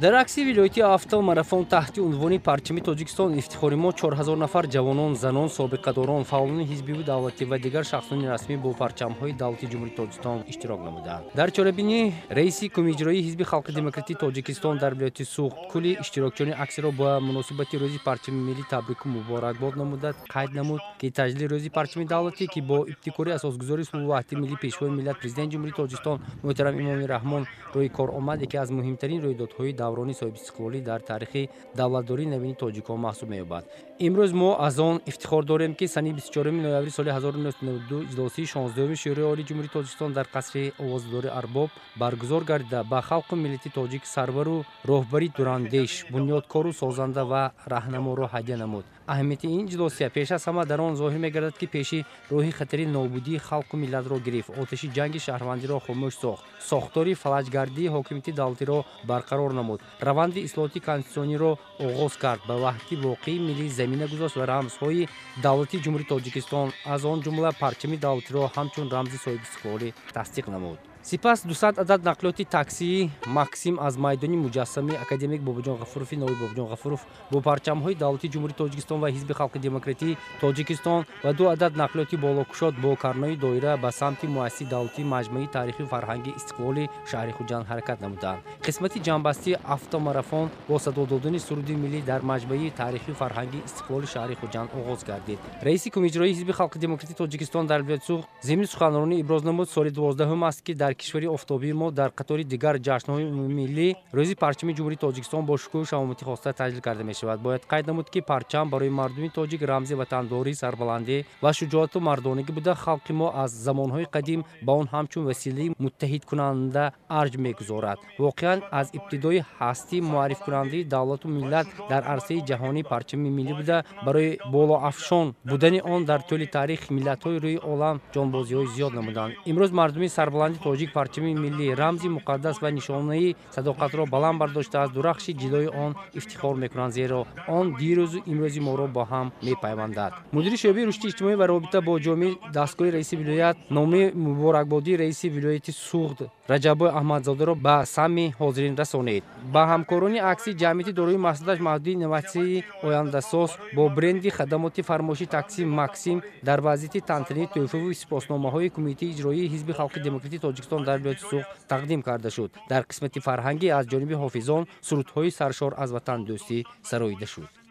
дар акси вилояти автомарафон таҳти унвони парчами Тоҷикистон ифтихори мо 4000 нафар ҷавонон, занон, собиқадорон, фаъолони ҳизбиву давлатӣ ва дигар шахсони расмӣ бо парчамҳои давлати ҷумҳурии Тоҷикистон иштирок намуданд. Дар чорабинӣ раиси кумииҷроии ҳизби халқи демократии Тоҷикистон дар вилояти Суғд кулли иштирокчиёни аксиро ба муносибати рӯзи парчами миллӣ табрику муборакбод намуда қайд намуд, ки таҷлили рӯзи парчами давлатӣ, ки бо ибтикори асосгузори сулҳу ваҳдати миллӣ пешвои миллат президенти ҷумҳурии Тоҷикистон муҳтарам Эмомали Раҳмон рӯи кор омад, яке аз муҳимтарин рӯйдодҳои даврони соҳибистиқлолӣ дар таърихи давлатдории навини тоҷикон маҳсуб меёбад. имрӯз мо аз он ифтихор дорем, ки сани 24 ноябри соли 1992 иҷлоси 16 шӯраи олии ҷумҳурии Тоҷикистон дар қасри овоздори арбоб баргузор гардида ба халқу миллати тоҷик сарвару роҳбари дурандеш, бунёдкору созанда ва раҳнаморо ҳадя намуд. аҳамияти ин иҷлосия пеш аз ҳама дар он зоҳир мегардад, ки пеши роҳи хатари нобудии халқу миллатро гирифт, оташи ҷанги шаҳрвандиро хомӯш сохт, сохтори фалаҷгардии ҳокимияти давлатиро барқарор намуд, раванди ислоҳоти конститутсиониро оғоз кард, ба ваҳдати воқеии миллӣ замина гузошт ва рамзҳои давлати ҷумҳурии Тоҷикистон, аз он ҷумла парчами давлатиро ҳамчун рамзи соҳибистиқлолӣ тасдиқ намуд. Сипас 200 адад нақлиёти таксии Максим аз майдони муҷассами академик Бобоҷон Ғафурови Нови Бобоҷон Ғафуров бо парчамҳои давлати ҷумҳурии Тоҷикистон ва ҳизби халқи демократии Тоҷикистон ва 2 адад нақлиёти болокушод бо карнои доира ба самти муассиси давлати маҷмӯи таърихи фарҳанги истиқлоли шаҳри Хуҷанд ҳаракат намуданд. қисмати ҷанбастии автомарафон бо садо додани суруди миллӣ дар маҷмӯи таърихи фарҳанги истиқлоли шаҳри Хуҷанд оғоз гардид. раиси кумииҷроии ҳизби халқи демократии Тоҷикистон дар вилояти Суғд зимни суханронӣ иброз намуд, соли 12 аст, ки дар кишвари офтобии мо дар қатори дигар ҷашнҳои умумимиллӣ рӯзи парчами ҷумҳурии Тоҷикистон бо шукӯҳу шамоматӣ хоста таҷлил карда мешавад. Бояд қайд намуд, ки парчам барои мардуми тоҷик рамзи ватандорӣ, сарбаландӣ ва шуҷоату мардонагӣ буда, халқи мо аз замонҳои қадим ба он ҳамчун василаи муттаҳидкунанда арҷ мегузорад. воқеан аз ибтидои ҳастӣ муаррифкунандаи давлату миллат дар арсаи ҷаҳонӣ парчами миллӣ буда, барои болоафшон будани он дар тӯли таърих миллатҳои рӯи олам ҷонбозиҳои зиёд намуданд. имрӯз мардуми сарбаланди тоҷик парчами миллӣ рамзи муқаддас ва нишонаи садоқатро баланд бардошта аз дурахши ҷилои он ифтихор мекунанд, зеро он дирӯзу имрӯзи моро бо ҳам мепайвандад. мудири шӯъбаи рушди иҷтимоӣ ва робита бо ҷомеаи дастгоҳи раиси вилоят номаи муборакбодии раиси вилояти Суғд Раҷаббой Аҳмадзодаро ба самми ҳозирин расонид. ба ҳамкорони акси ҷамъияти дорои маслиҳат маҳдуди инноватсияи ояндасоз бо бренди хадамоти фармоиши такси Максим дар вазъияти тантании тӯҳфаву сипосномаҳои кумитаи иҷроии ҳизби халқи демократии Тоҷикистон дар вилояти Суғд тақдим карда шуд. дар қисмати фарҳангӣ аз ҷониби ҳофизон сурудҳои саршор аз ватандӯстӣ сароида шуд.